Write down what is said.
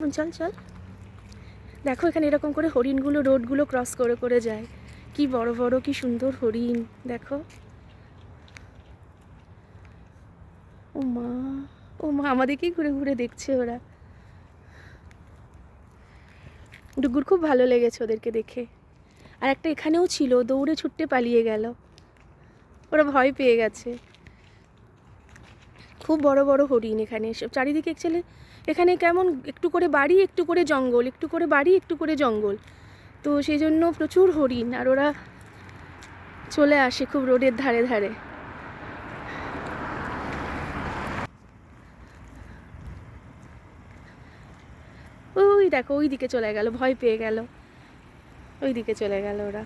চল চল, দেখো এখানে এরকম করে হরিণগুলো রোডগুলো ক্রস করে করে যায়। কি বড় বড়, কি সুন্দর হরিণ দেখো। ও মা, ও মা, আমাদেরকেই ঘুরে ঘুরে দেখছে ওরা। ডুগুর খুব ভালো লেগেছে ওদেরকে দেখে। আর একটা এখানেও ছিল, দৌড়ে ছুটতে পালিয়ে গেল, ওরা ভয় পেয়ে গেছে। খুব বড় বড় হরিণ এখানে চারিদিকে। অ্যাকচুয়ালি এখানে কেমন একটু করে বাড়ি, একটু করে জঙ্গল, একটু করে বাড়ি, একটু করে জঙ্গল, তো সেই জন্য প্রচুর হরিণ। আর ওরা চলে আসে খুব রোডের ধারে ধারে। ওই দেখো ওই দিকে চলে গেল, ভয় পেয়ে গেল, ওই দিকে চলে গেল ওরা।